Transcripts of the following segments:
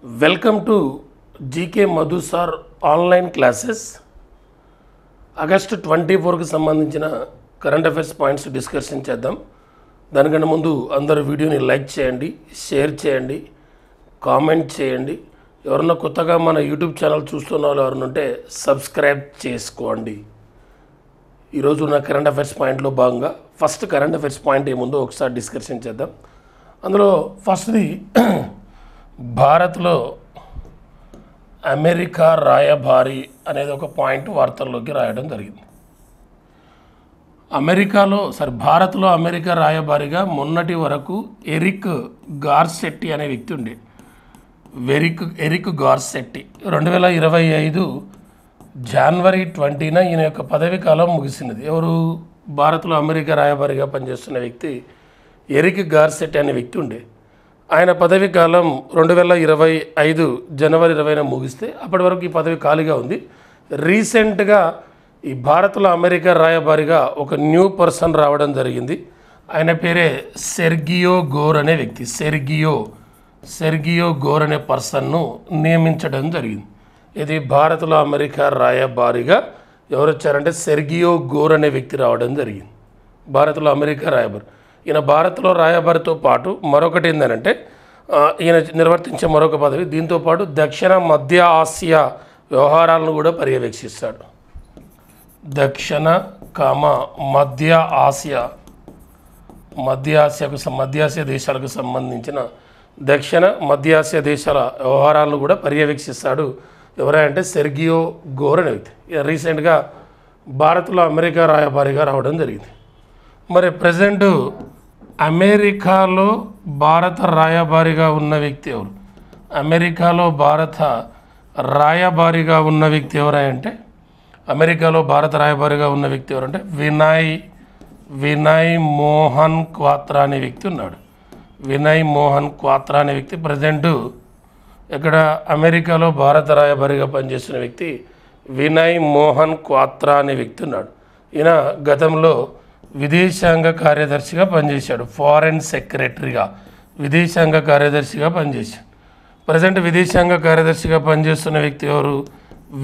Welcome to GK Madhu Sir online classes. August 24కి సంబంధించిన current affairs points discussion చేద్దాం. దానికన్నా ముందు అందరూ వీడియోని లైక్ చేయండి, షేర్ చేయండి, కామెంట్ చేయండి. ఎవరన్నా కొత్తగా మన యూట్యూబ్ ఛానల్ చూస్తున్న వాళ్ళు ఎవరైనా ఉంటే సబ్స్క్రైబ్ చేసుకోండి. ఈరోజు ఉన్న కరెంట్ అఫైర్స్ పాయింట్లో భాగంగా ఫస్ట్ కరెంట్ అఫైర్స్ పాయింట్ ఏముందో ఒకసారి డిస్కషన్ చేద్దాం. అందులో ఫస్ట్ది భారత్లో అమెరికా రాయబారి అనేది ఒక పాయింట్ వార్తల్లోకి రాయడం జరిగింది. భారత్లో అమెరికా రాయబారిగా మొన్నటి వరకు ఎరిక్ గార్సెట్టి అనే వ్యక్తి ఉండే. ఎరిక్ గార్సెట్టి 2025 జనవరి 20న ఈయన యొక్క పదవి కాలం ముగిసినది. ఎవరు? భారత్లో అమెరికా రాయబారిగా పనిచేస్తున్న వ్యక్తి ఎరిక్ గార్సెట్టి అనే వ్యక్తి ఉండే. ఆయన పదవి కాలం 2025 జనవరి 20న ముగిస్తే అప్పటి వరకు ఈ పదవి ఖాళీగా ఉంది. రీసెంట్గా ఈ భారత్లో అమెరికా రాయబారిగా ఒక న్యూ పర్సన్ రావడం జరిగింది. ఆయన పేరే సెర్గియో గోర్ అనే వ్యక్తి. సెర్గియో గోర్ అనే పర్సన్ను నియమించడం జరిగింది. ఇది భారత్లో అమెరికా రాయబారిగా ఎవరు వచ్చారంటే సెర్గియో గోర్ అనే వ్యక్తి రావడం జరిగింది. భారత్లో అమెరికా రాయబారి. ఈయన భారత్లో రాయబారితో పాటు మరొకటి ఏంటంటే ఈయన నిర్వర్తించే మరొక పదవి, దీంతోపాటు దక్షిణ మధ్య ఆసియా వ్యవహారాలను కూడా పర్యవేక్షిస్తాడు. మధ్య ఆసియా దేశాలకు సంబంధించిన దక్షిణ మధ్య ఆసియా దేశాల వ్యవహారాలను కూడా పర్యవేక్షిస్తాడు. ఎవరంటే సెర్గియో గోర్ అనే వ్యక్తి. రీసెంట్గా భారత్లో అమెరికా రాయబారిగా రావడం జరిగింది. మరి ప్రజెంట్ అమెరికాలో భారత రాయబారిగా ఉన్న వ్యక్తి ఎవరు? అమెరికాలో భారత రాయబారిగా ఉన్న వ్యక్తి ఎవరంటే అమెరికాలో భారత రాయబారిగా ఉన్న వ్యక్తి ఎవరంటే వినయ్ మోహన్ క్వాత్రా అనే వ్యక్తి ఉన్నాడు. వినయ్ మోహన్ క్వాత్రా అనే వ్యక్తి ప్రజెంట్ ఇక్కడ అమెరికాలో భారత రాయబారిగా పనిచేస్తున్న వ్యక్తి వినయ్ మోహన్ క్వాత్రా అనే వ్యక్తి ఉన్నాడు. ఈయన గతంలో విదేశాంగ కార్యదర్శిగా పనిచేశాడు. ఫారెన్ సెక్రటరీగా విదేశాంగ కార్యదర్శిగా పనిచేశాడు. ప్రజెంట్ విదేశాంగ కార్యదర్శిగా పనిచేస్తున్న వ్యక్తి ఎవరు?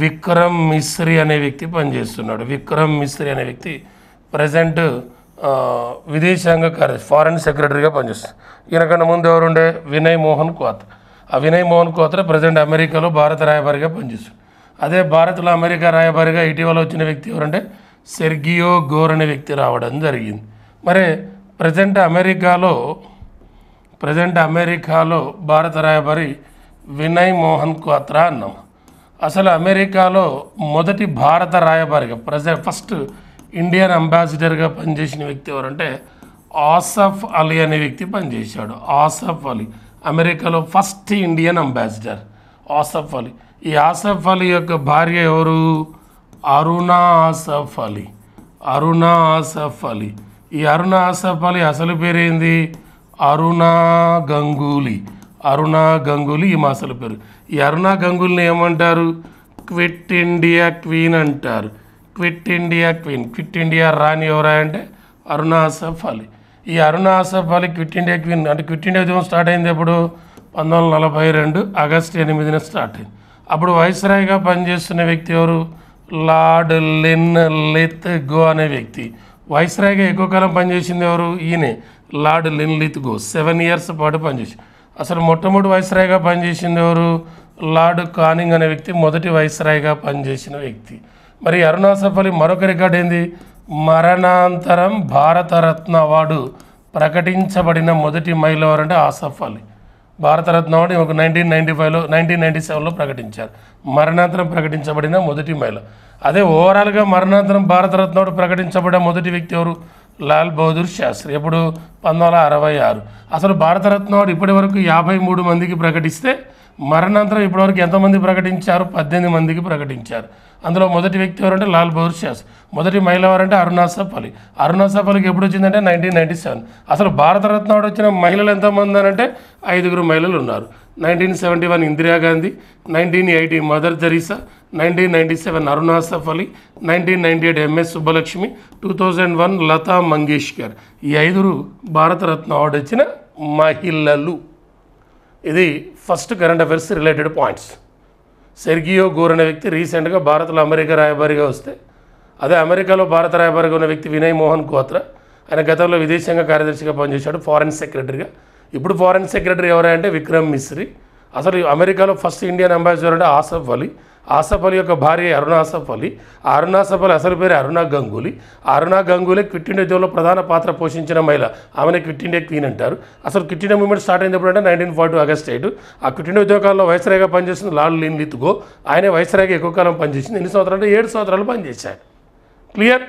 విక్రమ్ మిశ్రీ అనే వ్యక్తి పనిచేస్తున్నాడు. విక్రమ్ మిశ్రీ అనే వ్యక్తి ప్రజెంట్ విదేశాంగ కార్యదర్శి ఫారెన్ సెక్రటరీగా పనిచేస్తున్నాడు. ఈయనకన్నా ముందు ఎవరుండే? వినయ్ మోహన్ క్వాత్రా. ఆ వినయ్ మోహన్ క్వాత్రా ప్రజెంట్ అమెరికాలో భారత రాయబారిగా పనిచేస్తున్నాడు. అదే భారత్లో అమెరికా రాయబారిగా ఇటీవల వచ్చిన వ్యక్తి ఎవరంటే సెర్గియో గోర్ అనే వ్యక్తి రావడం జరిగింది. మరి ప్రజెంట్ అమెరికాలో భారత రాయబారి వినయ్ మోహన్ క్వాత్రా అన్నాం. అసలు అమెరికాలో మొదటి భారత రాయబారిగా ఫస్ట్ ఇండియన్ అంబాసిడర్గా పనిచేసిన వ్యక్తి ఎవరంటే ఆసఫ్ అలీ అనే వ్యక్తి పనిచేశాడు. ఆసఫ్ అలీ అమెరికాలో first Indian ambassador Asaf Ali. ఈ ఆసఫ్ అలీ యొక్క భార్య ఎవరు? అరుణా ఆసఫ్ అలీ. ఈ అరుణా ఆసఫ్ అలీ అసలు పేరేంది? అరుణా గంగూలీ ఈమె అసలు పేరు. ఈ అరుణా గంగూలీని ఏమంటారు? క్విట్ ఇండియా క్వీన్ అంటారు. క్విట్ ఇండియా రాణి ఎవరా అంటే అరుణా ఆసఫ్ అలీ. ఈ Aruna Asaf Ali quit India queen అంటే క్విట్ ఇండియా ఉద్యమం స్టార్ట్ అయింది ఎప్పుడు? 1942 ఆగస్టు 8న స్టార్ట్ అయింది. అప్పుడు వైస్రాయ్గా పనిచేస్తున్న వ్యక్తి ఎవరు? లార్డ్ లిన్లిత్గో అనే వ్యక్తి. వైస్రాయ్గా ఎక్కువ కాలం పనిచేసింది ఎవరు? ఈయనే లార్డ్ లిన్లిత్గో. 7 years పాటు పనిచేసి అసలు మొట్టమొదటి వైస్రాయ్గా పనిచేసింది ఎవరు? లార్డ్ కానింగ్ అనే వ్యక్తి మొదటి వైస్రాయ్గా పనిచేసిన వ్యక్తి. మరి అరుణా ఆసఫ్ అలీ మరొక రికార్డ్ ఏంది? మరణాంతరం భారతరత్న అవార్డు ప్రకటించబడిన మొదటి మహిళ ఎవరంటే ఆసఫ్ అలీ. భారతరత్న అవార్డు ఒక 1997లో ప్రకటించారు. మరణాంతరం ప్రకటించబడిన మొదటి మహిళ. అదే ఓవరాల్గా మరణాంతరం భారతరత్న అవార్డు ప్రకటించబడిన మొదటి వ్యక్తి ఎవరు? లాల్ బహదూర్ శాస్త్రి. ఎప్పుడు? 1966. అసలు భారతరత్న అవార్డు ఇప్పటి వరకు 53 మందికి ప్రకటిస్తే మరణాంతరం ఇప్పటివరకు ఎంతమంది ప్రకటించారు? 18 మందికి ప్రకటించారు. అందులో మొదటి వ్యక్తి ఎవరంటే లాల్ బహదూర్ శాస్త్రి. మొదటి మహిళ ఎవరంటే అరుణా ఆసఫ్ అలీ. అరుణా ఆసఫ్ అలీకి ఎప్పుడు వచ్చిందంటే 1997. అసలు భారతరత్న అవార్డు వచ్చిన మహిళలు ఎంతమంది అంటే 5 మహిళలు ఉన్నారు. 1971 Indira Gandhi, 1980 mother Teresa, 1997 Aruna Asaf Ali, 1998 MS Subbalakshmi, 2001 Lata Mangeshkar. ఈ 5 భారతరత్న అవార్డు వచ్చిన మహిళలు. ఇది first current affairs related points. Sergio Gor అనే వ్యక్తి రీసెంట్గా భారత్లో అమెరికా రాయబారిగా వస్తే, అదే అమెరికాలో భారత రాయబారిగా ఉన్న వ్యక్తి వినయ్ మోహన్ క్వాత్రా. ఆయన గతంలో విదేశాంగ కార్యదర్శిగా పనిచేశాడు, ఫారెన్ సెక్రటరీగా. ఇప్పుడు ఫారెన్ సెక్రటరీ ఎవరంటే విక్రమ్ మిశ్రీ. అసలు అమెరికాలో ఫస్ట్ ఇండియన్ అంబాసిడర్ అంటే ఆసఫ్ అలీ. ఆసఫ్ అలీ యొక్క భార్య అరుణ ఆసఫ్ అలీ. ఆ అరుణ ఆసఫ్ అలీ అసలు పేరు అరుణ గంగూలీ. ఆ అరుణ గంగూలీ క్విట్ ఇండియా ఉద్యమంలో ప్రధాన పాత్ర పోషించిన మహిళ. ఆమెను క్విట్ ఇండియా క్వీన్ అంటారు. అసలు క్విట్ ఇండియా మూవ్మెంట్ స్టార్ట్ అయింది ఎప్పుడంటే 1942 ఆగస్ట్ 8. ఆ క్విట్ ఇండియా ఉద్యోగాల్లో వైస్రాయ్గా పనిచేసిన లార్డ్ లిన్ లిత్గో. ఆయనే వైస్రాయ్గా ఎక్కువ కాలం పనిచేసింది. ఎన్ని సంవత్సరాలు అంటే 7 సంవత్సరాలు పనిచేశాడు. క్లియర్?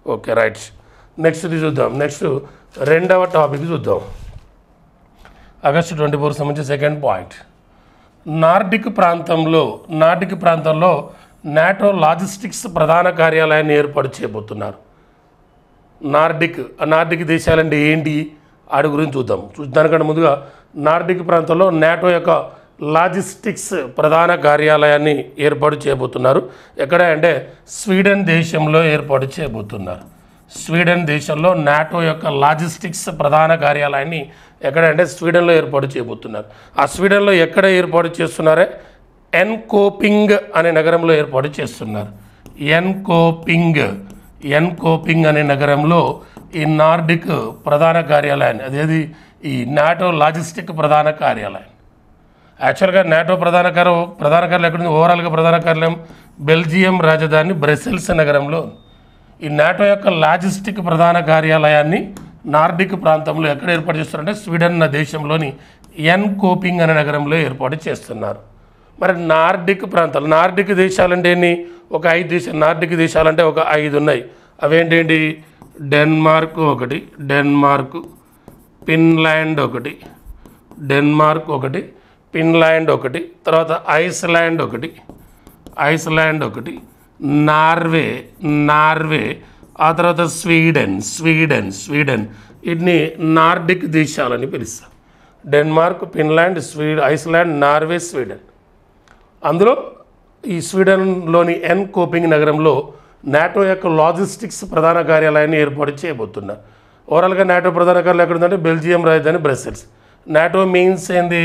Okay, right. నెక్స్ట్ది చూద్దాం. నెక్స్ట్ రెండవ టాపిక్ చూద్దాం. ఆగస్టు 24 సంబంధించి సెకండ్ పాయింట్. నార్డిక్ ప్రాంతంలో నాటో లాజిస్టిక్స్ ప్రధాన కార్యాలయాన్ని ఏర్పాటు చేయబోతున్నారు. నార్డిక్ దేశాలంటే ఏంటి వాటి గురించి చూద్దాం. దానికంటే ముందుగా నార్డిక్ ప్రాంతంలో నాటో యొక్క లాజిస్టిక్స్ ప్రధాన కార్యాలయాన్ని ఏర్పాటు చేయబోతున్నారు. ఎక్కడ అంటే స్వీడన్ దేశంలో ఏర్పాటు చేయబోతున్నారు. స్వీడన్ దేశంలో నాటో యొక్క లాజిస్టిక్స్ ప్రధాన కార్యాలయాన్ని ఎక్కడంటే స్వీడన్లో ఏర్పాటు చేయబోతున్నారు. ఆ స్వీడన్లో ఎక్కడ ఏర్పాటు చేస్తున్నారే ఎన్కోపింగ్ అనే నగరంలో ఏర్పాటు చేస్తున్నారు. ఎన్కోపింగ్ అనే నగరంలో ఈ నార్డిక్ ప్రధాన కార్యాలయాన్ని, అదేది ఈ నాటో లాజిస్టిక్ ప్రధాన కార్యాలయం. యాక్చువల్గా నాటో ప్రధాన కార్యాలయం ఎక్కడుంది? ఓవరాల్గా ప్రధాన కార్యాలయం బెల్జియం రాజధాని బ్రసెల్స్ నగరంలో. ఈ నాటో యొక్క లాజిస్టిక్ ప్రధాన కార్యాలయాన్ని నార్డిక్ ప్రాంతంలో ఎక్కడ ఏర్పాటు చేస్తున్నారంటే స్వీడన్ దేశంలోని ఎన్కోపింగ్ అనే నగరంలో ఏర్పాటు చేస్తున్నారు. మరి నార్డిక్ దేశాలంటే ఎన్ని? ఒక 5 దేశాలు. నార్డిక్ దేశాలంటే ఒక 5 ఉన్నాయి. అవేంటేంటి? డెన్మార్క్ ఒకటి, ఫిన్లాండ్ ఒకటి, తర్వాత ఐస్లాండ్ ఒకటి, నార్వే, ఆ తర్వాత స్వీడన్. వీటిని నార్డిక్ దేశాలని పిలుస్తారు. Denmark, Finland, Iceland, Norway, Sweden. అందులో ఈ స్వీడన్లోని ఎన్కోపింగ్ నగరంలో నాటో యొక్క లాజిస్టిక్స్ ప్రధాన కార్యాలయాన్ని ఏర్పాటు చేయబోతున్నారు. ఓవరాల్గా నాటో ప్రధాన కార్యాలయం ఎక్కడుందంటే బెల్జియం రాజధాని బ్రసెల్స్. నాటో మీన్స్ ఏంది?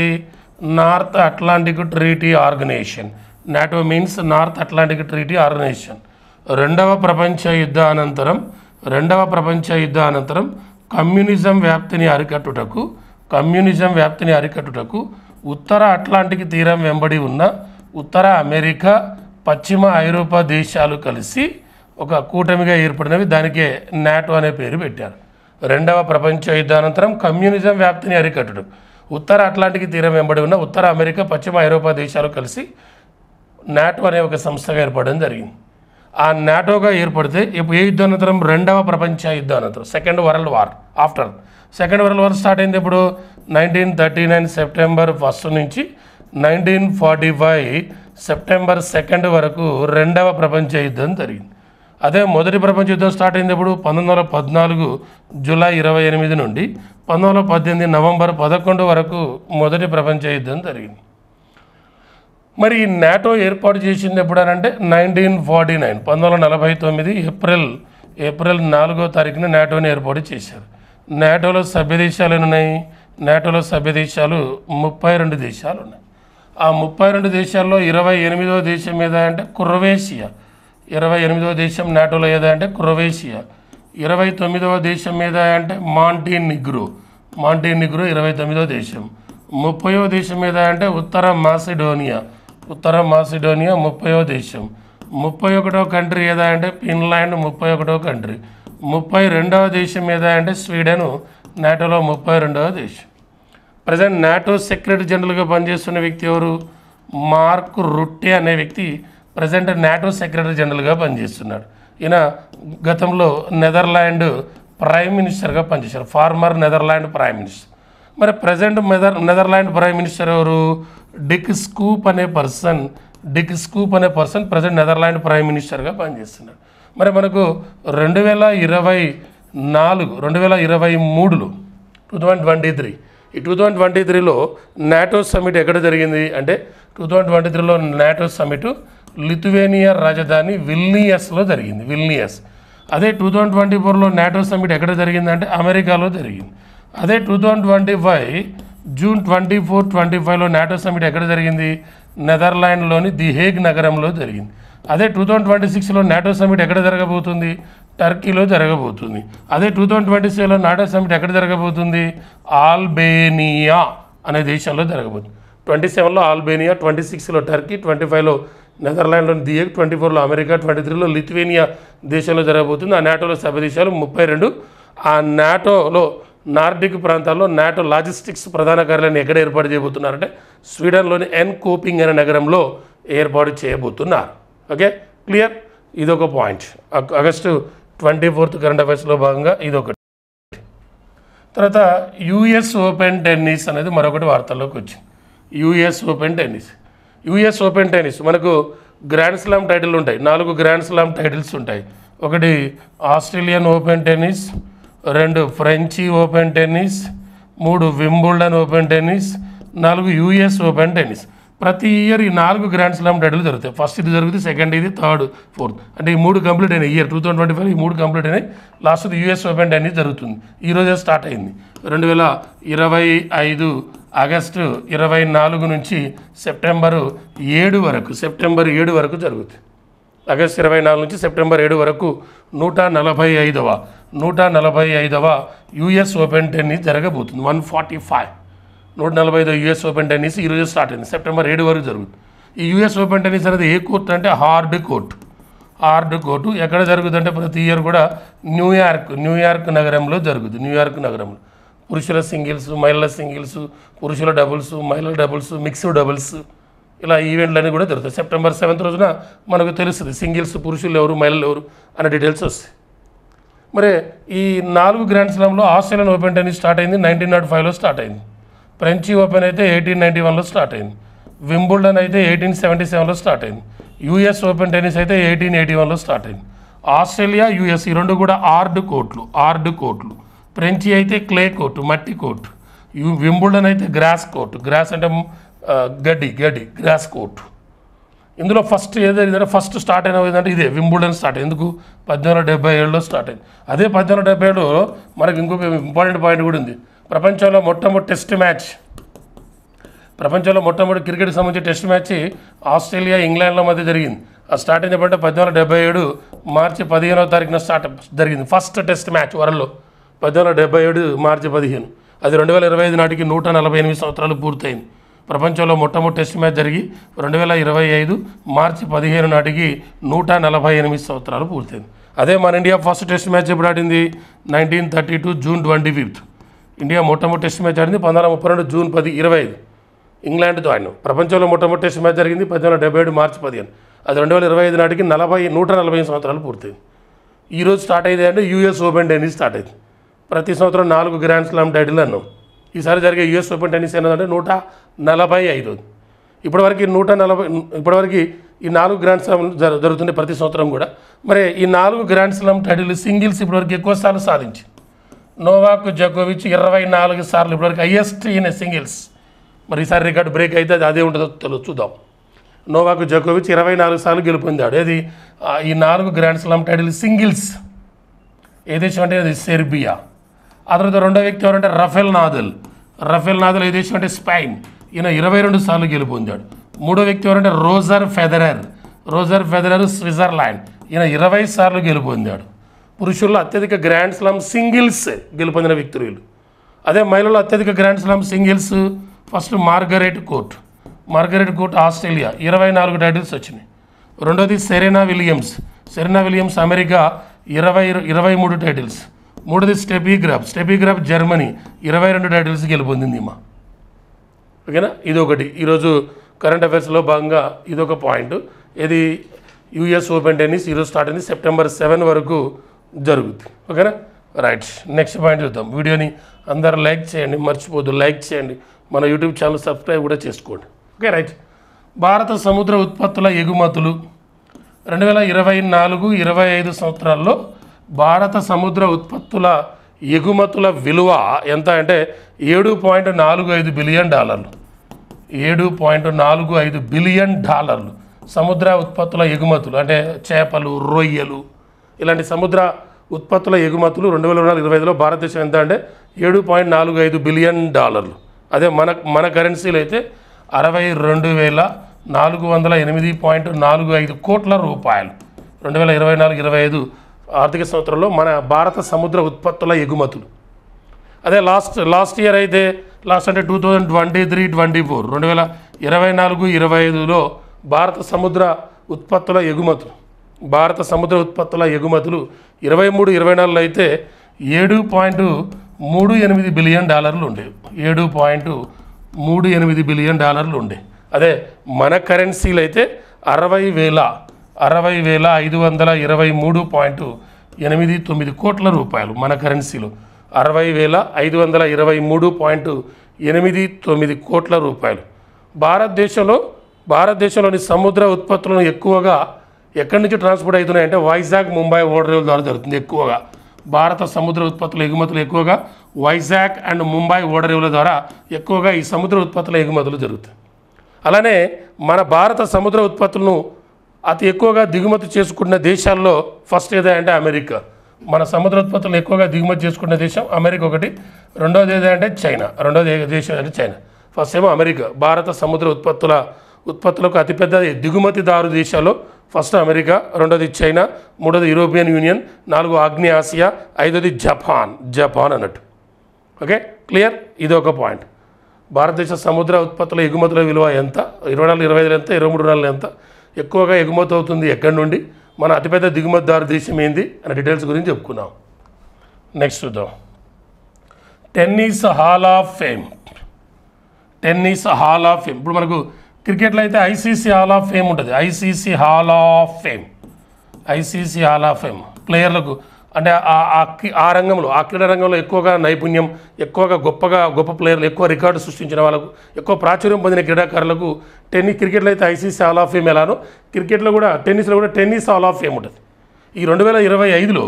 North Atlantic Treaty organisation. NATO means North Atlantic Treaty organisation. రెండవ ప్రపంచ యుద్ధ అనంతరం కమ్యూనిజం వ్యాప్తిని అరికట్టుటకు ఉత్తర అట్లాంటిక్ తీరం వెంబడి ఉన్న ఉత్తర అమెరికా, పశ్చిమ ఐరోపా దేశాలు కలిసి ఒక కూటమిగా ఏర్పడినవి. దానికే నాటో అనే పేరు పెట్టారు. రెండవ ప్రపంచ యుద్ధానంతరం కమ్యూనిజం వ్యాప్తిని అరికట్టుటకు ఉత్తర అట్లాంటిక్ తీరం వెంబడి ఉన్న ఉత్తర అమెరికా, పశ్చిమ ఐరోపా దేశాలు కలిసి నాటో అనే ఒక సంస్థగా ఏర్పడడం జరిగింది. ఆ నాటోగా ఏర్పడితే ఇప్పుడు ఏ యుద్ధానంతరం? రెండవ ప్రపంచ యుద్ధానంతరం, second world war. After second world war start అయింది ఇప్పుడు 1939 సెప్టెంబర్ 1 నుంచి 1945 సెప్టెంబర్ 2 వరకు రెండవ ప్రపంచ యుద్ధం జరిగింది. అదే మొదటి ప్రపంచ యుద్ధం స్టార్ట్ అయింది ఇప్పుడు 1914 జూలై 28 నుండి 1918 నవంబర్ 11 వరకు మొదటి ప్రపంచ యుద్ధం జరిగింది. మరి ఈ నాటో ఏర్పాటు చేసింది ఎప్పుడనంటే 1949 ఏప్రిల్ 4వ తారీఖున నాటోని ఏర్పాటు చేశారు. నాటోలో సభ్య దేశాలు ఎన్ని ఉన్నాయి? నాటోలో సభ్య దేశాలు 32 దేశాలు ఉన్నాయి. ఆ 32 దేశాల్లో 28వ దేశం ఏదా అంటే క్రొవేషియా. 28వ దేశం నాటోలో ఏదా అంటే క్రొవేషియా. 29వ దేశం ఏదా అంటే మాంటినిగ్రో 29వ దేశం. 30వ దేశం ఏదా అంటే ఉత్తర మాసిడోనియా 30వ దేశం. 31వ కంట్రీ ఏదా అంటే ఫిన్లాండ్ 31వ కంట్రీ. 32వ దేశం ఏదా అంటే స్వీడన్, నాటోలో 32వ దేశం. ప్రజెంట్ నాటో సెక్రటరీ జనరల్గా పనిచేస్తున్న వ్యక్తి ఎవరు? మార్క్ రుట్టే అనే వ్యక్తి ప్రజెంట్ నాటో సెక్రటరీ జనరల్గా పనిచేస్తున్నాడు. ఈయన గతంలో నెదర్లాండ్ ప్రైమ్ మినిస్టర్గా పనిచేశారు, ఫార్మర్ నెదర్లాండ్ ప్రైమ్ మినిస్టర్. మరి ప్రజెంట్ నెదర్లాండ్ ప్రైమ్ మినిస్టర్ ఎవరు? డిక్ స్కూప్ అనే పర్సన్ ప్రజెంట్ నెదర్లాండ్ ప్రైమ్ మినిస్టర్గా పనిచేస్తున్నాడు. మరి మనకు 2023లో 2023 ఈ 2023లో నాటో సమిట్ ఎక్కడ జరిగింది అంటే 2023లో నాటో సమిట్ లిథువేనియా రాజధాని విల్నియస్లో జరిగింది. అదే 2024లో నాటో సమిట్ ఎక్కడ జరిగిందంటే అమెరికాలో జరిగింది. అదే 2025 జూన్ 24-25లో నాటో సమిట్ ఎక్కడ జరిగింది? నెదర్లాండ్లోని ది హేగ్ నగరంలో జరిగింది. అదే 2026లో నాటో సమిట్ ఎక్కడ జరగబోతుంది? టర్కీలో జరగబోతుంది. అదే 2027లో నాటో సమిట్ ఎక్కడ జరగబోతుంది? ఆల్బేనియా అనే దేశంలో జరగబోతుంది. 27లో ఆల్బేనియా, 26లో టర్కీ, 25లో నెదర్లాండ్లోని ది హేగ్, 24లో అమెరికా, 23లో లిథువేనియా దేశంలో జరగబోతుంది. ఆ నాటోలో సభ్య దేశాలు 32. ఆ నాటోలో నార్డిక్ ప్రాంతాల్లో నాటో లాజిస్టిక్స్ ప్రధాన కార్యాలయాన్ని ఎక్కడ ఏర్పాటు చేయబోతున్నారంటే స్వీడన్లోని ఎన్కోపింగ్ అనే నగరంలో ఏర్పాటు చేయబోతున్నారు. Okay, clear. ఇదొక పాయింట్. ఆగస్టు 24 కరెంట్ అఫైర్స్లో భాగంగా ఇదొకటి. తర్వాత యుఎస్ ఓపెన్ టెన్నిస్ అనేది మరొకటి వార్తల్లోకి వచ్చింది. US open tennis. US open tennis మనకు గ్రాండ్ స్లామ్ టైటిల్ ఉంటాయి. 4 గ్రాండ్ స్లామ్ టైటిల్స్ ఉంటాయి. ఒకటి Australian open tennis, 2 French open tennis, 3 Wimbledon open tennis, 4 US open tennis. ప్రతి ఇయర్ ఈ 4 గ్రాండ్ స్లామ్ టైటిల్ జరుగుతాయి. ఫస్ట్ ఇది జరుగుతుంది, సెకండ్ ఇది, థర్డ్, ఫోర్త్. అంటే ఈ 3 కంప్లీట్ అయినాయి. ఇయర్ 2025 ఈ 3 కంప్లీట్ అయినాయి. లాస్ట్ యుఎస్ ఓపెన్ టెన్నిస్ జరుగుతుంది. ఈరోజే స్టార్ట్ అయింది. 2025 ఆగస్టు 24 నుంచి సెప్టెంబర్ 7 వరకు జరుగుతుంది. ఆగస్టు 24 నుంచి సెప్టెంబర్ 7 వరకు 145వ యుఎస్ ఓపెన్ టెన్నిస్ జరగబోతుంది. 145 యుఎస్ ఓపెన్ టెన్నిస్ ఈరోజు స్టార్ట్ అయింది. సెప్టెంబర్ 7 వరకు జరుగుతుంది. ఈ యుఎస్ ఓపెన్ టెన్నిస్ అనేది ఏ కోర్టు అంటే హార్డ్ కోర్టు. ఎక్కడ జరుగుతుందంటే ప్రతి ఇయర్ కూడా న్యూయార్క్ నగరంలో జరుగుతుంది. న్యూయార్క్ నగరంలో పురుషుల సింగిల్స్, మహిళల సింగిల్స్, పురుషుల డబుల్స్, మహిళల డబుల్స్, మిక్స్డ్ డబుల్స్, ఇలా ఈవెంట్లన్నీ కూడా జరుగుతాయి. సెప్టెంబర్ 7 రోజున మనకు తెలుస్తుంది సింగిల్స్ పురుషులు ఎవరు, మహిళలు ఎవరు అనే డీటెయిల్స్ వస్తాయి. మరి ఈ 4 గ్రాండ్ స్లామ్లో ఆస్ట్రేలియన్ ఓపెన్ టెన్నిస్ స్టార్ట్ అయింది 1905లో స్టార్ట్ అయింది. ఫ్రెంచి ఓపెన్ అయితే 1891లో స్టార్ట్ అయింది. వింబుల్డన్ అయితే 1877లో స్టార్ట్ అయింది. యుఎస్ ఓపెన్ టెన్నిస్ అయితే 1881లో స్టార్ట్ అయింది. ఆస్ట్రేలియా, యుఎస్ ఈ 2 కూడా హార్డ్ కోర్టులు. ఫ్రెంచి అయితే క్లే కోర్టు, మట్టి కోర్టు. వింబుల్డన్ అయితే గ్రాస్ కోర్టు. గ్రాస్ అంటే గడ్డి గ్రాస్ కోర్టు. ఇందులో ఫస్ట్ ఏదైతే ఫస్ట్ స్టార్ట్ అయిన ఏదంటే ఇదే వింబుల్డన్ స్టార్ట్ అయింది. ఎందుకు? 1877లో స్టార్ట్ అయింది. అదే 1877లో మనకి ఇంకొక ఇంపార్టెంట్ పాయింట్ కూడా ఉంది. ప్రపంచంలో మొట్టమొదటి క్రికెట్కి సంబంధించిన టెస్ట్ మ్యాచ్ ఆస్ట్రేలియా, ఇంగ్లాండ్ల మధ్య జరిగింది. ఆ స్టార్ట్ అయిన 1877 మార్చి 15వ తారీఖున జరిగింది. ఫస్ట్ టెస్ట్ మ్యాచ్ వరల్డ్లో 1877 మార్చి 15. అది 2025 నాటికి 148 సంవత్సరాలు పూర్తయింది. ప్రపంచంలో మొట్టమొదటి టెస్ట్ మ్యాచ్ జరిగి 2025 మార్చి 15 నాటికి 148 సంవత్సరాలు పూర్తయింది. అదే మన ఇండియా ఫస్ట్ టెస్ట్ మ్యాచ్ ఎప్పుడు ఆడింది? 1932 జూన్ 25. ఇండియా మొట్టమొదటి టెస్ట్ మ్యాచ్ ఆడింది 1932 జూన్ 25 ఇంగ్లాండ్తో ఆడినాం. ప్రపంచంలో మొట్టమొదటి టెస్ట్ మ్యాచ్ జరిగింది 1877 మార్చి 15. అది 2025 నాటికి 140 సంవత్సరాలు పూర్తయింది. ఈరోజు స్టార్ట్ అయ్యేది అంటే యుఎస్ ఓపెన్ టెన్నిస్ స్టార్ట్ అయింది. ప్రతి సంవత్సరం 4 గ్రాండ్ స్లామ్ టైటిల్ అన్నాం. ఈసారి జరిగే యుఎస్ ఓపెన్ టెన్నిస్ ఏంటంటే 145. ఇప్పటివరకు ఈ 4 గ్రాండ్ స్లామ్ జరుగుతున్నాయి ప్రతి సంవత్సరం కూడా. మరి ఈ 4 గ్రాండ్ స్లామ్ టైటిల్ సింగిల్స్ ఇప్పటివరకు ఎక్కువ సార్లు సాధించి నోవాక్ జోకోవిచ్ 24 సార్లు ఇప్పటివరకు హైయెస్ట్ ఇన్ సింగిల్స్. మరి ఈసారి రికార్డు బ్రేక్ అయితే అదే ఉంటుందో చూద్దాం. నోవాక్ జోకోవిచ్ 24 సార్లు గెలుపొందాడు. ఏది ఈ 4 గ్రాండ్ స్లామ్ టైటిల్ సింగిల్స్. ఏ దేశం అంటే అది సెర్బియా. ఆ తర్వాత రెండో వ్యక్తి ఎవరంటే రఫెల్ నాదల్ ఏ దేశం అంటే స్పెయిన్. ఈయన 22 సార్లు గెలుపొందాడు. మూడో వ్యక్తి ఎవరంటే రోజర్ ఫెదరర్ స్విట్జర్లాండ్. ఈయన 20 సార్లు గెలుపొందాడు. పురుషుల్లో అత్యధిక గ్రాండ్ స్లామ్ సింగిల్స్ గెలుపొందిన వ్యక్తులు వీళ్ళు. అదే మహిళల్లో అత్యధిక grand slam singles first Margaret court Australia 24 titles వచ్చినాయి. రెండోది సెరెనా విలియమ్స్ అమెరికా 23 టైటిల్స్. మూడోది స్టెఫీ గ్రాఫ్ జర్మనీ 22 టైటిల్స్ గెలుపొందింది మా. ఓకేనా, ఇదొకటి. ఈరోజు కరెంట్ అఫైర్స్లో భాగంగా ఇదొక పాయింట్. ఇది యుఎస్ ఓపెన్ టెన్నిస్ ఈరోజు స్టార్ట్ అయింది. సెప్టెంబర్ 7 వరకు జరుగుతుంది. ఓకేనా, రైట్. నెక్స్ట్ పాయింట్ చూద్దాం. వీడియోని అందరూ లైక్ చేయండి, మర్చిపోద్దు లైక్ చేయండి. మన యూట్యూబ్ ఛానల్ సబ్స్క్రైబ్ కూడా చేసుకోండి. Okay, right. భారత సముద్ర ఉత్పత్తుల ఎగుమతులు 2024-25 సంవత్సరాల్లో భారత సముద్ర ఉత్పత్తుల ఎగుమతుల విలువ ఎంత అంటే $7.45 బిలియన్. $7.45 బిలియన్. సముద్ర ఉత్పత్తుల ఎగుమతులు అంటే చేపలు, రొయ్యలు ఇలాంటి సముద్ర ఉత్పత్తుల ఎగుమతులు 2024-25లో భారతదేశం ఎంత అంటే $7.45 బిలియన్. అదే మన కరెన్సీలో అయితే 62,408.45 కోట్ల రూపాయలు 2024-25 ఆర్థిక సంవత్సరంలో మన భారత సముద్ర ఉత్పత్తుల ఎగుమతులు. అదే లాస్ట్ ఇయర్ అయితే లాస్ట్ అంటే 2023-24 2024-25లో భారత సముద్ర ఉత్పత్తుల ఎగుమతులు 23-24 అయితే $7.38 బిలియన్ ఉండేవి. $7.38 బిలియన్ ఉండే. అదే మన కరెన్సీలు అయితే 60,523.89 కోట్ల రూపాయలు మన కరెన్సీలో 60,523.89 కోట్ల రూపాయలు. భారతదేశంలోని సముద్ర ఉత్పత్తులను ఎక్కువగా ఎక్కడి నుంచి ట్రాన్స్పోర్ట్ అవుతున్నాయంటే వైజాగ్ ముంబై ఓడరేవుల ద్వారా జరుగుతుంది. ఎక్కువగా భారత సముద్ర ఉత్పత్తుల ఎగుమతులు ఎక్కువగా వైజాగ్ అండ్ ముంబై ఓడరేవుల ద్వారా ఎక్కువగా ఈ సముద్ర ఉత్పత్తుల ఎగుమతులు జరుగుతాయి. అలానే మన భారత సముద్ర ఉత్పత్తులను అతి ఎక్కువగా దిగుమతి చేసుకున్న దేశాల్లో ఫస్ట్ ఏదంటే అమెరికా. మన సముద్ర ఉత్పత్తులను ఎక్కువగా దిగుమతి చేసుకున్న దేశం అమెరికా ఒకటి. రెండోది ఏదంటే చైనా. రెండోది దేశం అంటే చైనా. ఫస్ట్ ఏమో అమెరికా. భారత సముద్ర ఉత్పత్తులకు అతిపెద్ద దిగుమతిదారు దేశాల్లో ఫస్ట్ అమెరికా, రెండోది చైనా, మూడోది యూరోపియన్ యూనియన్, 4 ఆగ్నేయ ఆసియా, 5ది జపాన్ అన్నట్టు. Okay, clear. ఇది ఒక పాయింట్. భారతదేశ సముద్ర ఉత్పత్తుల ఎగుమతుల విలువ ఎంత, 24-25 ఎంత, 23 ఎంత, ఎక్కువగా ఎగుమతి అవుతుంది ఎక్కడి నుండి, మన అతిపెద్ద దిగుమతిదారు దేశం ఏంది అనే డీటెయిల్స్ గురించి చెప్పుకున్నాం. నెక్స్ట్ చూద్దాం. Tennis hall of fame. ఇప్పుడు మనకు క్రికెట్లో అయితే ఐసీసీ హాల్ ఆఫ్ ఫేమ్ ఉంటుంది. ఐసీసీ హాల్ ఆఫ్ ఫేమ్ ప్లేయర్లకు అంటే ఆ రంగంలో, ఆ క్రీడా రంగంలో ఎక్కువగా నైపుణ్యం, ఎక్కువగా గొప్ప ప్లేయర్లు, ఎక్కువ రికార్డు సృష్టించిన వాళ్ళకు, ఎక్కువ ప్రాచుర్యం పొందిన క్రీడాకారులకు క్రికెట్లో అయితే ఐసీసీ హాల్ ఆఫ్ ఫేమ్ ఎలానో టెన్నిస్లో కూడా టెన్నిస్ హాల్ ఆఫ్ ఫేమ్ ఉంటుంది. ఈ 2025లో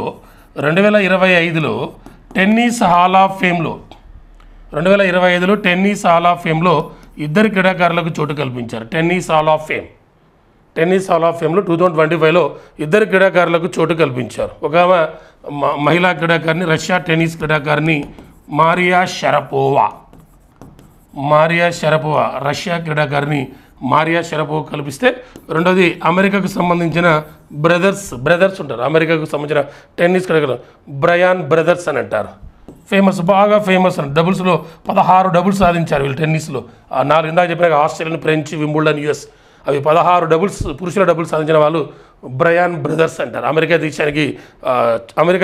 టెన్నిస్ హాల్ ఆఫ్ ఫేమ్లో 2025లో టెన్నిస్ హాల్ ఆఫ్ ఫేమ్లో ఇద్దరు క్రీడాకారులకు చోటు కల్పించారు. టెన్నిస్ హాల్ ఆఫ్ ఫేమ్లో 2025లో ఇద్దరు క్రీడాకారులకు చోటు కల్పించారు. ఒక మహిళా క్రీడాకారిణి, రష్యా టెన్నిస్ క్రీడాకారిణి మారియా షరపోవా, రష్యా క్రీడాకారిణి మారియా షరపోవా కల్పిస్తే, రెండోది అమెరికాకు సంబంధించిన బ్రదర్స్ ఉంటారు. అమెరికాకు సంబంధించిన టెన్నిస్ క్రీడాకారులు బ్రయాన్ బ్రదర్స్ అని అంటారు. బాగా ఫేమస్ అని డబుల్స్లో 16 డబుల్స్ సాధించారు వీళ్ళు టెన్నిస్లో. 4 ఇందాక చెప్పిన ఆస్ట్రేలియన్, ఫ్రెంచ్, వింబుల్డన్, యుఎస్ అవి 16 డబుల్స్ పురుషుల డబుల్స్ సాధించిన వాళ్ళు బ్రయాన్ బ్రదర్స్ అంటారు. అమెరికా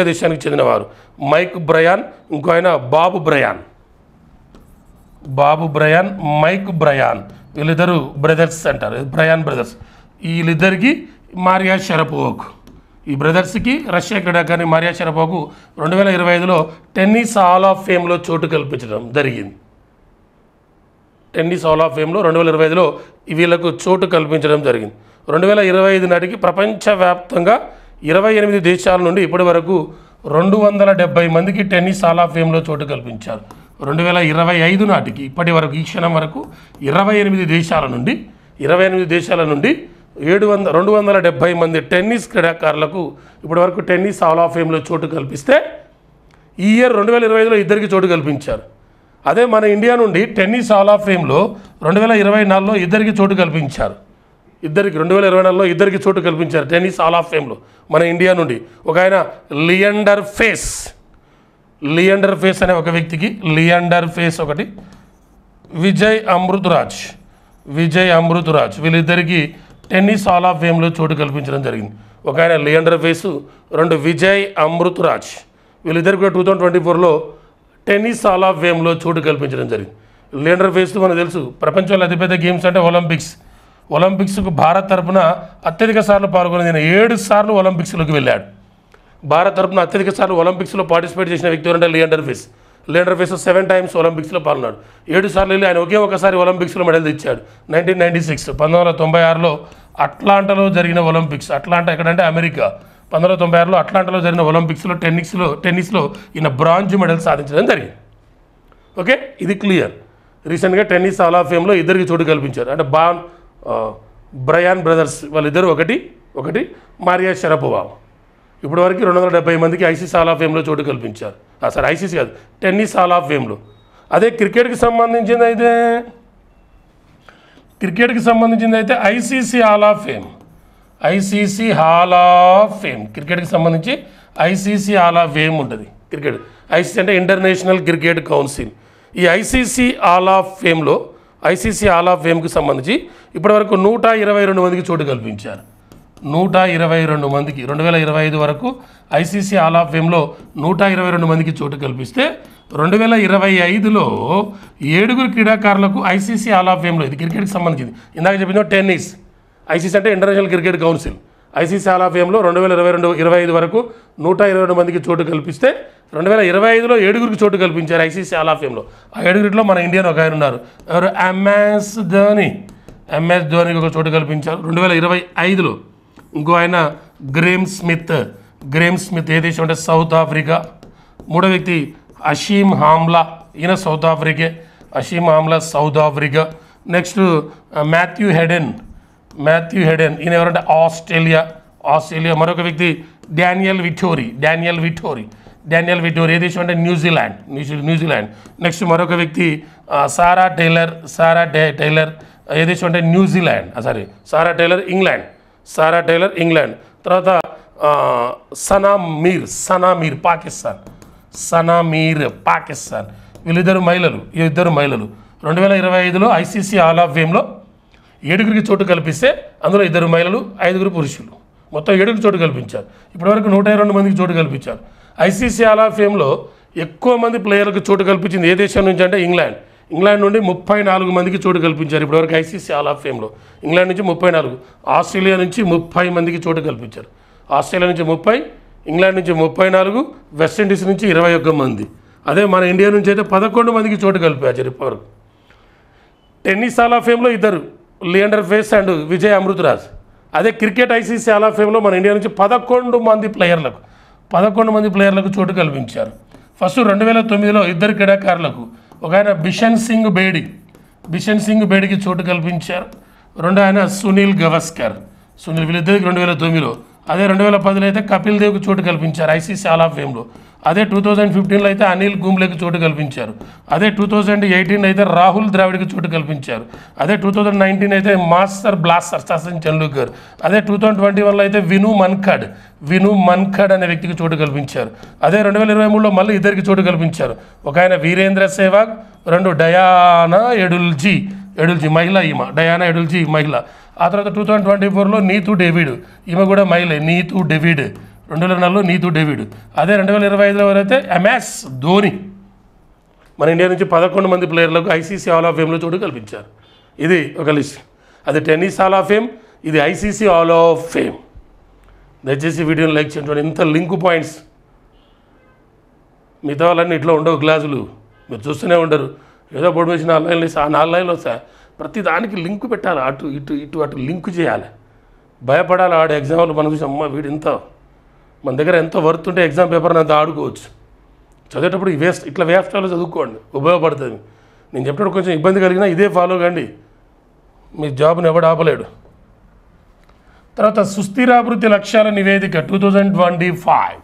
దేశానికి చెందినవారు. మైక్ బ్రయాన్, ఇంకో ఆయన బాబు బ్రయాన్, మైక్ బ్రయాన్, వీళ్ళిద్దరు బ్రదర్స్ అంటారు, బ్రయాన్ బ్రదర్స్. వీళ్ళిద్దరికి మారియా షరపోవాకు, ఈ బ్రదర్స్కి రష్యా క్రీడాకారిణి మారియా షరపోవాకు 2025లో టెన్నిస్ హాల్ ఆఫ్ ఫేమ్లో చోటు కల్పించడం జరిగింది. టెన్నిస్ హాల్ ఆఫ్ ఫేమ్లో 2025లో వీళ్ళకు చోటు కల్పించడం జరిగింది. 2025 నాటికి ప్రపంచవ్యాప్తంగా 28 దేశాల నుండి ఇప్పటి వరకు 270 మందికి టెన్నిస్ హాల్ ఆఫ్ ఫేమ్లో చోటు కల్పించారు. 2025 నాటికి ఇప్పటి వరకు, ఈ క్షణం వరకు 28 దేశాల నుండి 270 మంది టెన్నిస్ క్రీడాకారులకు ఇప్పటి వరకు టెన్నిస్ హాల్ ఆఫ్ ఫేమ్లో చోటు కల్పిస్తే, ఈ ఇయర్ 2025లో ఇద్దరికి చోటు కల్పించారు. అదే మన ఇండియా నుండి టెన్నిస్ హాల్ ఆఫ్ ఫేమ్లో 2024లో ఇద్దరికి చోటు కల్పించారు. 2024లో ఇద్దరికి చోటు కల్పించారు టెన్నిస్ హాల్ ఆఫ్ ఫేమ్లో మన ఇండియా నుండి. ఒక ఆయన లియండర్ ఫేస్ అనే ఒక వ్యక్తికి, ఒకటి విజయ్ అమృతరాజ్ వీళ్ళిద్దరికి టెన్నిస్ హాల్ ఆఫ్ ఫేమ్లో చోటు కల్పించడం జరిగింది. ఒక ఆయన లియండర్ ఫేస్, 2 విజయ్ అమృతరాజ్ వీళ్ళిద్దరికి కూడా 2024లో టెన్నిస్ హాల్ ఆఫ్ ఫేమ్లో చోటు కల్పించడం జరిగింది. లియండర్ ఫేస్ మనకు తెలుసు, ప్రపంచంలో అతిపెద్ద గేమ్స్ అంటే ఒలింపిక్స్కు భారత్ తరపున అత్యధిక సార్లు పాల్గొని 7 సార్లు ఒలింపిక్స్లోకి వెళ్ళాడు. భారత్ తరపున అత్యధిక సార్లు ఒలింపిక్స్లో పార్టిసిపేట్ చేసిన వ్యక్తి ఎవరంటే లియండర్ ఫేస్ 7 టైమ్స్ ఒలింపిక్స్లో పాల్గొన్నాడు. 7 సార్లు వెళ్ళి ఆయన ఒకసారి ఒలింపిక్స్లో మెడల్ తెచ్చాడు. 1996 అట్లాంటాలో జరిగిన ఒలింపిక్స్, అట్లాంటా ఎక్కడంటే అమెరికా, 1996లో అట్లాంటాలో జరిగిన ఒలింపిక్స్లో టెన్నిస్లో ఈయన బ్రాంజ్ మెడల్ సాధించడం జరిగింది. ఓకే, ఇది క్లియర్. రీసెంట్గా టెన్నిస్ హాల్ ఆఫ్ ఫేమ్లో ఇద్దరికి చోటు కల్పించారు. అంటే బ్రయాన్ బ్రదర్స్ వాళ్ళిద్దరు ఒకటి మారియా షరపోవా. ఇప్పటి వరకు 270 మందికి ఐసీసీ హాల్ ఆఫ్ ఫేమ్లో చోటు కల్పించారు. ఐసీసీ కాదు, టెన్నిస్ హాల్ ఆఫ్ ఫేమ్లో. అదే క్రికెట్కి సంబంధించింది అయితే ICC hall of fame, ICC hall of fame, క్రికెట్కి సంబంధించి ఐసీసీ హాల్ ఆఫ్ ఫేమ్ ఉంటుంది. క్రికెట్ ఐసీసీ అంటే ఇంటర్నేషనల్ క్రికెట్ కౌన్సిల్. ఈ ఐసీసీ హాల్ ఆఫ్ ఫేమ్లో ఐసీసీ హాల్ ఆఫ్ ఫేమ్కి సంబంధించి ఇప్పటివరకు 122 మందికి చోటు కల్పించారు. 122 మందికి 2025 వరకు ఐసీసీ హాల్ ఆఫ్ ఫేమ్లో 122 మందికి చోటు కల్పిస్తే 2025లో 7 క్రీడాకారులకు ఐసీసీ హాల్ ఆఫ్ ఫేమ్లో, ఇది క్రికెట్కి సంబంధించింది. ఇందాక చెప్పిందో టెన్నిస్, ఐసీసీ అంటే international cricket council. ICC hall of ఫేమ్లో 2025 వరకు 122 మందికి చోటు కల్పిస్తే 2025లో 7 చోటు కల్పించారు ఐసీసీ హాల్ ఆఫ్ ఫేమ్లో. ఆ 7 మన ఇండియన్ ఒక ఆయన ఉన్నారు, ఎవరు? ఎంఎస్ ధోనికి ఒక చోటు కల్పించారు 2025లో. ఇంకో ఆయన గ్రేమ్ స్మిత్ ఏ దేశం అంటే సౌత్ ఆఫ్రికా. మూడో వ్యక్తి అషీమ్ హామ్లా, ఈయన సౌత్ ఆఫ్రికే. South Africa. Next Matthew Hayden, ఈయన ఎవరంటే ఆస్ట్రేలియా. మరొక వ్యక్తి డానియల్ విటోరీ ఏ దేశం అంటే న్యూజిలాండ్. నెక్స్ట్ మరొక వ్యక్తి సారా టైలర్ ఏ దేశం అంటే సారా టైలర్ ఇంగ్లాండ్. తర్వాత సనా మీర్ పాకిస్తాన్. వీళ్ళిద్దరు మహిళలు. 2025లో ఐసీసీ హాల్ ఆఫ్ ఫేమ్లో 7 చోటు కల్పిస్తే అందులో 2 మహిళలు, 5 పురుషులు, మొత్తం 7 చోటు కల్పించారు. ఇప్పటివరకు 122 మందికి చోటు కల్పించారు. ఐసీసీ హాల్ ఆఫ్ ఫేమ్లో ఎక్కువ మంది ప్లేయర్లకు చోటు కల్పించింది ఏ దేశం నుంచి అంటే ఇంగ్లాండ్ నుండి 34 మందికి చోటు కల్పించారు ఇప్పటివరకు ఐసీసీ హాల్ ఆఫ్ ఫేమ్లో. ఇంగ్లాండ్ నుంచి 34, ఆస్ట్రేలియా నుంచి 30 మందికి చోటు కల్పించారు. ఆస్ట్రేలియా నుంచి 30, ఇంగ్లాండ్ నుంచి 34, వెస్టిండీస్ నుంచి 21 మంది. అదే మన ఇండియా నుంచి అయితే 11 మందికి చోటు కల్పించారు ఇప్పటివరకు. టెన్నిస్ హాల్ ఆఫ్ ఫేమ్లో 2, లియాండర్ పేస్ అండ్ విజయ్ అమృతరాజ్. అదే క్రికెట్ ఐసీసీ హాల్ ఆఫ్ ఫేమ్లో మన ఇండియా నుంచి 11 మంది ప్లేయర్లకు చోటు కల్పించారు. ఫస్ట్ 2009లో 2 క్రీడాకారులకు, ఒక ఆయన బిషన్ సింగ్ బేడికి చోటు కల్పించారు. రెండో ఆయన సునీల్ గవాస్కర్, వీళ్ళిద్దరికి 2009లో. అదే 2010లో అయితే కపిల్ దేవ్కి చోటు కల్పించారు ఐసీసీ హాల్ ఆఫ్ ఫేమ్లో. అదే 2015లో అయితే అనిల్ కుంబ్లేకి చోటు కల్పించారు. అదే 2018 అయితే రాహుల్ ద్రావిడ్కి చోటు కల్పించారు. అదే 2019 అయితే మాస్టర్ బ్లాస్టర్ సచిన్ టెండూల్కర్. అదే 2021లో అయితే విను మన్ఖడ్ అనే వ్యక్తికి చోటు కల్పించారు. అదే 2023లో మళ్ళీ 2 చోటు కల్పించారు. ఒక ఆయన వీరేంద్ర సెహ్వాగ్, 2 డయానా ఎడుల్జీ మహిళ. ఆ తర్వాత 2024లో నీతూ డేవిడ్, ఈమె కూడా మహిళ, నీతూ డేవిడ్. 2004లో నీతూ డేవిడ్. అదే 2025లో అయితే ఎంఎస్ ధోని. మన ఇండియా నుంచి 11 మంది ప్లేయర్లకు ఐసీసీ హాల్ ఆఫ్ ఫేమ్లో చోటు కల్పించారు. ఇది ఒక లిస్ట్. అది టెన్నిస్ హాల్ ఆఫ్ ఫేమ్, ఇది ఐసీసీ హాల్ ఆఫ్ ఫేమ్. దయచేసి వీడియోని లైక్ చేయండి. ఇంత లింక్ పాయింట్స్ మిగతా వాళ్ళన్నీ ఇట్లా ఉండవు, క్లాసులు మీరు చూస్తూనే ఉండరు. ఏదో బోర్డు వేసి 4 లైన్లు వేసి ఆ 4 లైన్లు వస్తాయి. ప్రతి దానికి లింక్ పెట్టాలి, అటు లింక్ చేయాలి. భయపడాలి. ఆడే ఎగ్జామ్లు మనం చూసి అమ్మ వీడు ఇంత మన దగ్గర ఎంతో వర్త్ ఉంటే ఎగ్జామ్ పేపర్ని అంత ఆడుకోవచ్చు. చదివేటప్పుడు ఇట్లా వేస్టాలో చదువుకోండి, ఉపయోగపడుతుంది. నేను చెప్పినప్పుడు కొంచెం ఇబ్బంది కలిగినా ఇదే ఫాలో కండి, మీ జాబ్ని ఎవడు ఆపలేడు. తర్వాత సుస్థిరాభివృద్ధి లక్ష్యాల నివేదిక 2025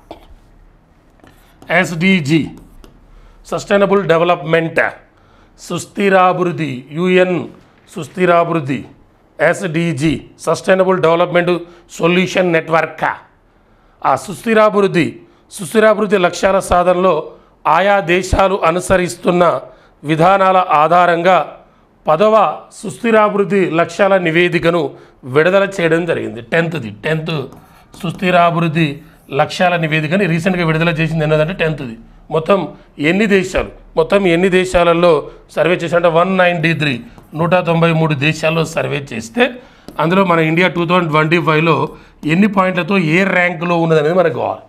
ఎస్డిజి, సస్టైనబుల్ డెవలప్మెంట్, సుస్థిరాభివృద్ధి, యుఎన్ సుస్థిరాభివృద్ధి, SDG sustainable development solution network. ఆ సుస్థిరాభివృద్ధి లక్ష్యాల సాధనలో ఆయా దేశాలు అనుసరిస్తున్న విధానాల ఆధారంగా 10వ సుస్థిరాభివృద్ధి లక్ష్యాల నివేదికను విడుదల చేయడం జరిగింది. 10th సుస్థిరాభివృద్ధి లక్ష్యాల నివేదికని రీసెంట్గా విడుదల చేసింది. ఏంటంటే 10th మొత్తం ఎన్ని దేశాలలో సర్వే చేశారంటే 193 దేశాల్లో సర్వే చేస్తే అందులో మన ఇండియా 2025లో ఎన్ని పాయింట్లతో ఏ ర్యాంకులో ఉన్నదనేది మనకు కావాలి.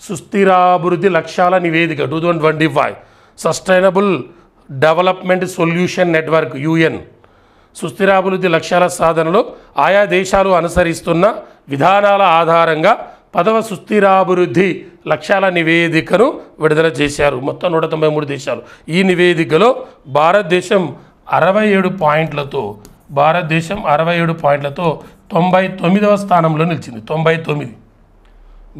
సుస్థిరాభివృద్ధి లక్ష్యాల నివేదిక 2025 sustainable development solution network UN సుస్థిరాభివృద్ధి లక్ష్యాల సాధనలో ఆయా దేశాలు అనుసరిస్తున్న విధానాల ఆధారంగా 10వ సుస్థిరాభివృద్ధి లక్ష్యాల నివేదికను విడుదల చేశారు. మొత్తం 193 దేశాలు. ఈ నివేదికలో భారతదేశం 67 పాయింట్లతో 99వ స్థానంలో నిలిచింది. 99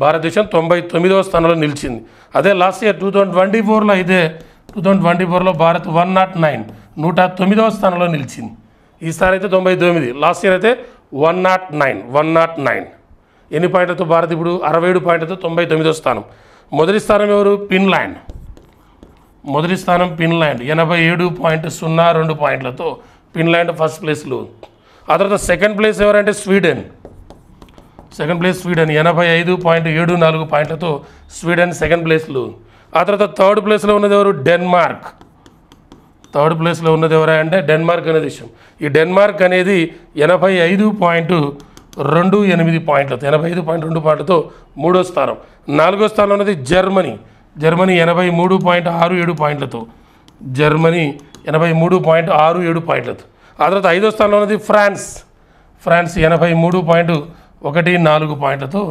భారతదేశం 99వ స్థానంలో నిలిచింది. అదే లాస్ట్ ఇయర్ 2024లో అయితే 2024లో భారత్ 109వ స్థానంలో నిలిచింది. ఈసారి అయితే 99, లాస్ట్ ఇయర్ అయితే 109. ఎన్ని పాయింట్లతో భారత్ ఇప్పుడు 67 పాయింట్లతో 99వ స్థానం. మొదటి స్థానం ఎవరు? ఫిన్లాండ్. మొదటి స్థానం ఫిన్లాండ్ 87.02 పాయింట్లతో ఫిన్లాండ్ ఫస్ట్ ప్లేస్లో. ఆ తర్వాత సెకండ్ ప్లేస్ ఎవరంటే స్వీడన్. సెకండ్ ప్లేస్ స్వీడన్ 85.74 పాయింట్లతో స్వీడన్ సెకండ్ ప్లేస్లో. ఆ తర్వాత థర్డ్ ప్లేస్లో ఉన్నది ఎవరు? డెన్మార్క్. థర్డ్ ప్లేస్లో ఉన్నది ఎవరంటే డెన్మార్క్ అనే దేశం. ఈ డెన్మార్క్ అనేది 85.28 పాయింట్లతో 85.2 పాయింట్లతో మూడో స్థానం. నాలుగో స్థానంలో ఉన్నది జర్మనీ. జర్మనీ 83.67 పాయింట్లతో. జర్మనీ 83.67 పాయింట్లతో. ఆ తర్వాత ఐదో స్థానంలో ఉన్నది ఫ్రాన్స్. ఫ్రాన్స్ 83.14 పాయింట్లతో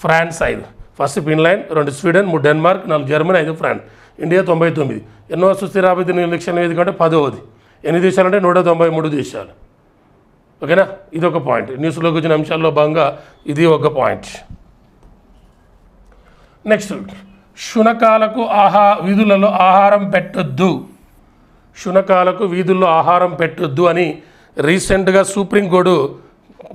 France 5. First Finland, 2 Sweden, 3 Denmark, 4 Germany, 5 France. India 99. ఎన్నో సుస్థిరాభివృద్ధి నిరీక్షణ వేదిక అంటే 10వది. ఎన్ని దేశాలు అంటే 193 దేశాలు. ఓకేనా? ఇది ఒక పాయింట్. న్యూస్లోకి వచ్చిన అంశాల్లో భాగంగా ఇది ఒక పాయింట్. నెక్స్ట్, శునకాలకు వీధులలో ఆహారం పెట్టొద్దు. శునకాలకు వీధుల్లో ఆహారం పెట్టొద్దు అని రీసెంట్గా సుప్రీంకోర్టు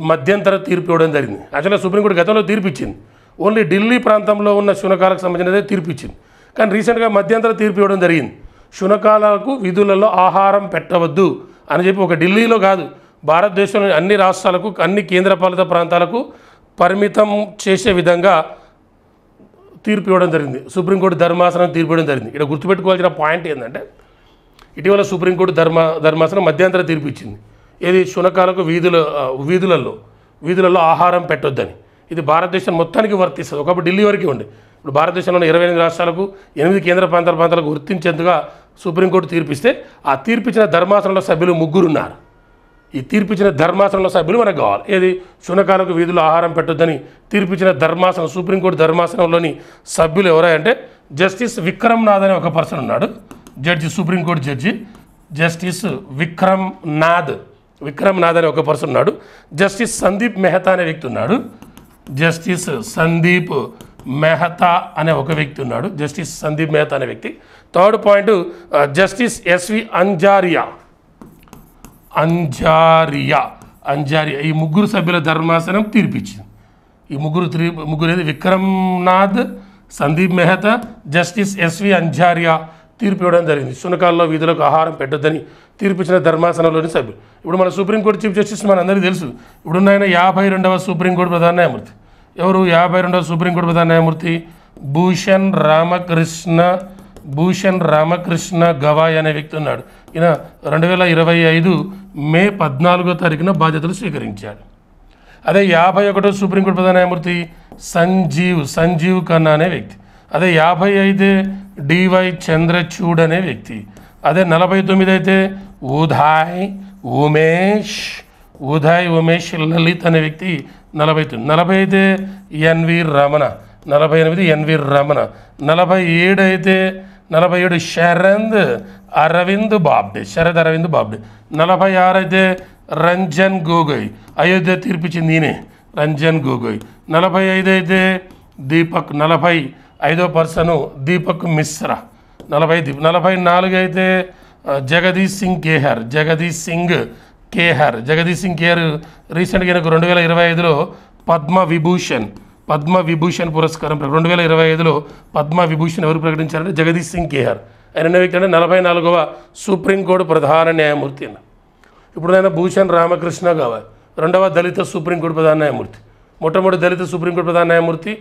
మధ్యంతర తీర్పు ఇవ్వడం జరిగింది. యాక్చువల్గా సుప్రీంకోర్టు గతంలో తీర్పు ఇచ్చింది. ఓన్లీ ఢిల్లీ ప్రాంతంలో ఉన్న శునకాలకు సంబంధించినదే తీర్పు ఇచ్చింది. కానీ రీసెంట్గా మధ్యంతర తీర్పు ఇవ్వడం జరిగింది. శునకాలకు వీధులలో ఆహారం పెట్టవద్దు అని చెప్పి ఒక ఢిల్లీలో కాదు, భారతదేశంలోని అన్ని రాష్ట్రాలకు, అన్ని కేంద్రపాలిత ప్రాంతాలకు పరిమితం చేసే విధంగా తీర్పు ఇవ్వడం జరిగింది. సుప్రీంకోర్టు ధర్మాసనం తీర్పు ఇవ్వడం జరిగింది. ఇక్కడ గుర్తుపెట్టుకోవాల్సిన పాయింట్ ఏంటంటే, ఇటీవల సుప్రీంకోర్టు ధర్మాసనం మధ్యంతర తీర్పు ఇచ్చింది. ఏది? శునకాలకు వీధులలో ఆహారం పెట్టొద్దని. ఇది భారతదేశం మొత్తానికి వర్తిస్తుంది. ఒకప్పుడు ఢిల్లీ వరకే ఉండే. ఇప్పుడు భారతదేశంలోని 28 రాష్ట్రాలకు, 8 కేంద్ర ప్రాంతాలకు వర్తించేందుగా సుప్రీంకోర్టు తీర్పిస్తే, ఆ తీర్పిచ్చిన ధర్మాసనంలో సభ్యులు 3 ఉన్నారు. ఈ తీర్పిచ్చిన ధర్మాసనంలో సభ్యులు మనకు కావాలి. ఏది? శునకాలకు వీధుల్లో ఆహారం పెట్టొద్దని తీర్పిచ్చిన ధర్మాసనం, సుప్రీంకోర్టు ధర్మాసనంలోని సభ్యులు ఎవరంటే జస్టిస్ విక్రమ్ నాథ్ అనే ఒక పర్సన్ ఉన్నాడు. Judge, supreme court judge justice Vikram Nath అనే ఒక పర్సన్ ఉన్నాడు. జస్టిస్ సందీప్ మెహతా అనే వ్యక్తి ఉన్నాడు. జస్టిస్ సందీప్ మెహతా అనే ఒక వ్యక్తి ఉన్నాడు. జస్టిస్ సందీప్ మెహతా అనే వ్యక్తి. Third point, justice SV Anjaria. ఈ 3 సభ్యుల ధర్మాసనం తీర్పిచ్చింది. ఈ ముగ్గురు ఏది? విక్రమ్ నాథ్, సందీప్ మెహతా, జస్టిస్ ఎస్వి అంజారియా తీర్పు ఇవ్వడం జరిగింది. శునకాల్లో వీధులకు ఆహారం పెట్టొద్దని తీర్పిచ్చిన ధర్మాసనంలోని సభ్యులు. ఇప్పుడు మన సుప్రీంకోర్టు చీఫ్ జస్టిస్ మనందరికీ తెలుసు. ఇప్పుడున్న ఆయన 52వ సుప్రీంకోర్టు ప్రధాన న్యాయమూర్తి. ఎవరు? 52వ సుప్రీంకోర్టు ప్రధాన న్యాయమూర్తి భూషణ్ రామకృష్ణ గవాయ్ అనే వ్యక్తి ఉన్నాడు. ఈయన 2025 మే 14వ తారీఖున బాధ్యతలు స్వీకరించాడు. అదే 51వ సుప్రీంకోర్టు ప్రధాన న్యాయమూర్తి సంజీవ్ ఖన్నా అనే వ్యక్తి. అదే 55 డివై చంద్రచూడ్ అనే వ్యక్తి. అదే 49 అయితే ఉదయ్ ఉమేష్ లలిత్ అనే వ్యక్తి 49. 40 అయితే ఎన్వి రమణ. 48 ఎన్వి రమణ. 47 శరద్ అరవింద్ బాబ్డే. 46 అయితే రంజన్ గొగోయ్. అయోధ్య తీర్పిచ్చింది ఈయనే, రంజన్ గొగోయ్. 45 అయితే దీపక్. 45వ పర్సను దీపక్ మిశ్రా. 44 అయితే జగదీష్ సింగ్ కేహర్. రీసెంట్గా ఈయనకు 2025లో పద్మవిభూషణ్ పురస్కారం 2025లో పద్మవిభూషణ్ ఎవరు ప్రకటించారంటే జగదీష్ సింగ్ కేహర్. ఆయన వ్యక్తి అంటే 44వ సుప్రీంకోర్టు ప్రధాన న్యాయమూర్తి. ఇప్పుడు ఆయన భూషణ్ రామకృష్ణ గవాయ్, 2వ దళిత సుప్రీంకోర్టు ప్రధాన న్యాయమూర్తి. మొట్టమొదటి దళిత సుప్రీంకోర్టు ప్రధాన న్యాయమూర్తి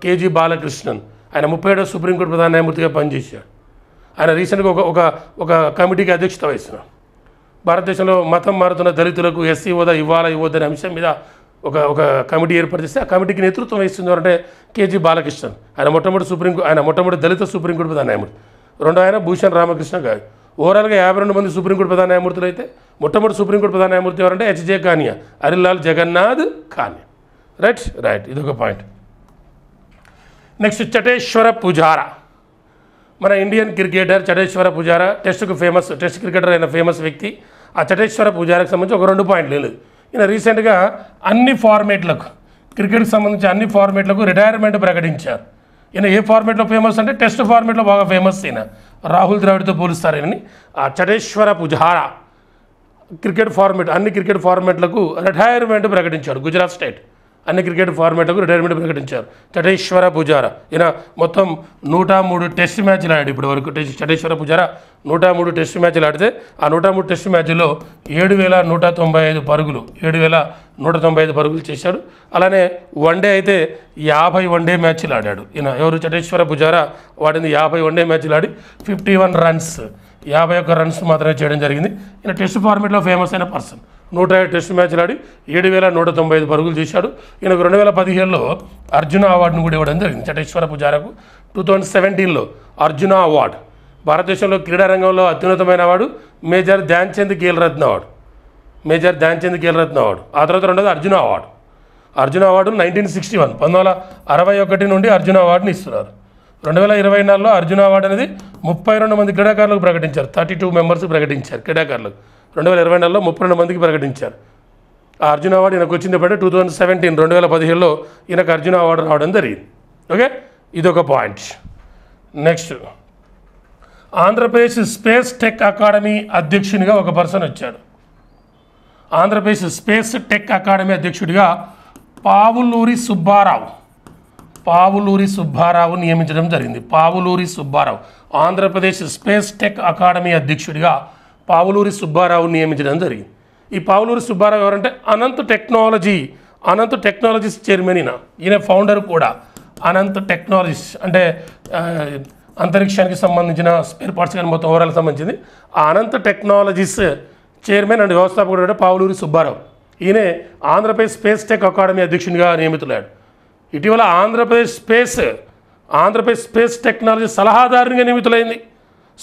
కేజీ బాలకృష్ణన్. ఆయన 37వ సుప్రీంకోర్టు ప్రధాన న్యాయమూర్తిగా పనిచేశాడు. ఆయన రీసెంట్గా ఒక కమిటీకి అధ్యక్షత వహిస్తున్నాడు. భారతదేశంలో మతం మారుతున్న దళితులకు ఎస్సీ హోదా ఇవ్వద్దనే అంశం మీద ఒక కమిటీ ఏర్పాటు చేస్తే, ఆ కమిటీకి నేతృత్వం వహిస్తుంది అంటే కేజీ బాలకృష్ణన్. ఆయన మొట్టమొదటి దళిత సుప్రీంకోర్టు ప్రధాన న్యాయమూర్తి. 2వ ఆయన భూషణ్ రామకృష్ణ గారు. ఓవరాల్గా 52 మంది సుప్రీంకోర్టు ప్రధాన న్యాయమూర్తులు అయితే, మొట్టమొదటి సుప్రీంకోర్టు ప్రధాన న్యాయమూర్తి ఎవరంటే హెచ్జే కానియా, హరిలాల్ జగన్నాథ్ కానియా. రైట్, ఇదొక పాయింట్. నెక్స్ట్, చటేశ్వర పుజారా. మన Indian cricketer Cheteshwar Pujara test cricketer అయిన ఫేమస్ వ్యక్తి. ఆ చటేశ్వర పుజారాకి సంబంధించి ఒక 2 పాయింట్లు లేదు. ఈయన రీసెంట్గా క్రికెట్కి సంబంధించి అన్ని ఫార్మేట్లకు రిటైర్మెంట్ ప్రకటించారు. ఈయన ఏ ఫార్మేట్లో ఫేమస్ అంటే టెస్ట్ ఫార్మేట్లో బాగా ఫేమస్ ఈయన. రాహుల్ ద్రావిడ్తో పోలుస్తారు ఈయనని. చటేశ్వర పుజారా క్రికెట్ ఫార్మేట్, అన్ని క్రికెట్ ఫార్మేట్లకు రిటైర్మెంట్ ప్రకటించాడు. గుజరాత్ స్టేట్ అన్ని క్రికెట్ ఫార్మేట్లకు రిటైర్మెంట్ ప్రకటించారు చటేశ్వర పుజారా. ఈయన మొత్తం 103 టెస్ట్ మ్యాచ్లు ఆడాడు ఇప్పటి వరకు. చటేశ్వర పుజారా 103 టెస్ట్ మ్యాచ్లు ఆడితే ఆ 103 టెస్ట్ మ్యాచ్ల్లో 7,195 పరుగులు 7,195 పరుగులు చేశాడు. అలానే వన్డే అయితే 50 వన్డే మ్యాచ్లు ఆడాడు ఈయన. ఎవరు? చటేశ్వర పుజారా వాడింది 50 వన్డే మ్యాచ్లు ఆడి 51 రన్స్ 51 రన్స్ మాత్రమే చేయడం జరిగింది. ఈయన టెస్ట్ ఫార్మేట్లో ఫేమస్ అయిన పర్సన్. 105 టెస్ట్ మ్యాచ్లు ఆడి 7,195 పరుగులు చేశాడు. ఈయనకు 2017లో అర్జున అవార్డును కూడా ఇవ్వడం జరిగింది. చటేశ్వర పుజారాకు 2017లో అర్జున అవార్డు. భారతదేశంలో క్రీడారంగంలో అత్యున్నతమైన award major Dhyan Chand Khel Ratna award. Major Dhyan Chand Khel Ratna award. ఆ తర్వాత రెండోది అర్జున అవార్డు. అర్జున అవార్డు 1961 1961 నుండి అర్జున అవార్డుని ఇస్తున్నారు. 2024లో అర్జున అవార్డు అనేది 32 మంది క్రీడాకారులకు ప్రకటించారు. 32 మెంబర్స్ ప్రకటించారు క్రీడాకారులకు. 2024లో 32 మందికి ప్రకటించారు. ఆ అర్జున అవార్డు ఈయనకు వచ్చింది ఎప్పుడంటే 2017 2017లో ఈయనకు అర్జున అవార్డు రావడం జరిగింది. ఓకే, ఇదొక point. Next, Andhra Pradesh space tech academy అధ్యక్షునిగా ఒక పర్సన్ వచ్చాడు. ఆంధ్రప్రదేశ్ స్పేస్ టెక్ అకాడమీ అధ్యక్షుడిగా పావులూరి సుబ్బారావు నియమించడం జరిగింది. Pavuluri Subbarao Andhra Pradesh space tech academy అధ్యక్షుడిగా పావులూరి సుబ్బారావు నియమించడం జరిగింది. ఈ పావులూరి సుబ్బారావు ఎవరంటే అనంత్ టెక్నాలజీస్ చైర్మన్. ఈయన ఫౌండర్ కూడా. అనంత్ టెక్నాలజీస్ అంటే అంతరిక్షానికి సంబంధించిన స్పేర్ పార్ట్స్ కానీ మొత్తం ఓవరాల్ సంబంధించింది. ఆ అనంత్ టెక్నాలజీస్ చైర్మన్ అండ్ వ్యవస్థాపకుడు అంటే పావులూరి సుబ్బారావు. ఈయనే ఆంధ్రప్రదేశ్ స్పేస్ టెక్ అకాడమీ అధ్యక్షునిగా నియమితులాడు. ఇటీవల ఆంధ్రప్రదేశ్ స్పేస్ టెక్నాలజీ సలహాదారునిగా నియమితులైంది.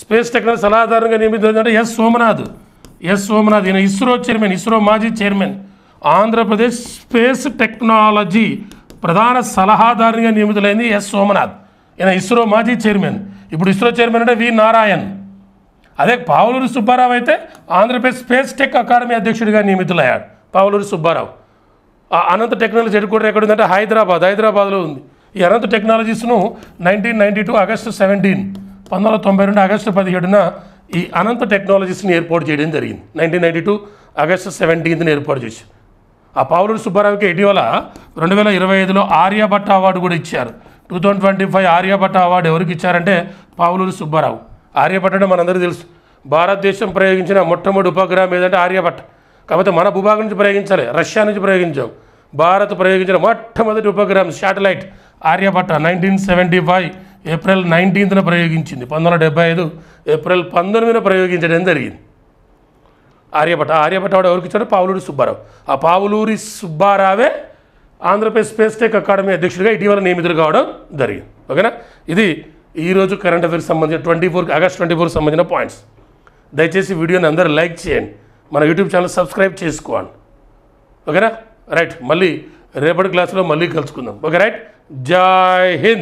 స్పేస్ టెక్నాలజీ సలహాదారునిగా నియమితులైంది అంటే ఎస్ సోమనాథ్. ఈయన ఇస్రో చైర్మన్, ఇస్రో మాజీ చైర్మన్. ఆంధ్రప్రదేశ్ స్పేస్ టెక్నాలజీ ప్రధాన సలహాదారునిగా నియమితులైంది ఎస్ సోమనాథ్. ఈయన ఇస్రో మాజీ చైర్మన్. ఇప్పుడు ఇస్రో చైర్మన్ అంటే వి నారాయణ్. అదే పావులూరి సుబ్బారావు అయితే ఆంధ్రప్రదేశ్ స్పేస్ టెక్ అకాడమీ అధ్యక్షుడిగా నియమితులయ్యాడు Pavuluri Subbarao. Ananth technology headquarter ఎక్కడ ఉందంటే హైదరాబాద్లో ఉంది. ఈ అనంత్ టెక్నాలజీస్ను 1992 ఆగస్టు 17 1992 ఆగస్టు 17న ఈ అనంత్ టెక్నాలజీస్ని ఏర్పాటు చేయడం జరిగింది. 1992 ఆగస్టు 17ని ఏర్పాటు చేసి ఆ పావులూరి సుబ్బారావుకి ఇటీవల 2025లో ఆర్యభట్ట అవార్డు కూడా ఇచ్చారు. 2025 ఆర్యభట్ట అవార్డు ఎవరికి ఇచ్చారంటే పావులూరి సుబ్బారావు. ఆర్యభట్ట అంటే మనందరికీ తెలుసు, భారతదేశం ప్రయోగించిన మొట్టమొదటి ఉపగ్రహం ఏదంటే ఆర్యభట్ట. కాకపోతే మన భూభాగం నుంచి ప్రయోగించాలి, రష్యా నుంచి ప్రయోగించాం. భారత్ ప్రయోగించిన మొట్టమొదటి ఉపగ్రహం శాటిలైట్ ఆర్యభట్ట 1975 ఏప్రిల్ 19న ప్రయోగించింది. 1975 ఏప్రిల్ 19న ప్రయోగించడం జరిగింది ఆర్యభట్ట. వాడు ఎవరికి ఇచ్చాడు? పావులూరి సుబ్బారావు. ఆ పావులూరి సుబ్బారావే ఆంధ్రప్రదేశ్ స్పేస్ టెక్ అకాడమీ అధ్యక్షుడిగా ఇటీవల నియమితులు కావడం జరిగింది. ఓకేనా? ఇది ఈరోజు కరెంట్ అఫైర్స్ సంబంధించిన ఆగస్ట్ 24 సంబంధించిన పాయింట్స్. దయచేసి వీడియోని అందరూ లైక్ చేయండి, మన యూట్యూబ్ ఛానల్ సబ్స్క్రైబ్ చేసుకోండి. ఓకేనా? రైట్, మళ్ళీ రేపటి క్లాస్లో మళ్ళీ కలుసుకుందాం. Okay, right. జై హింద్.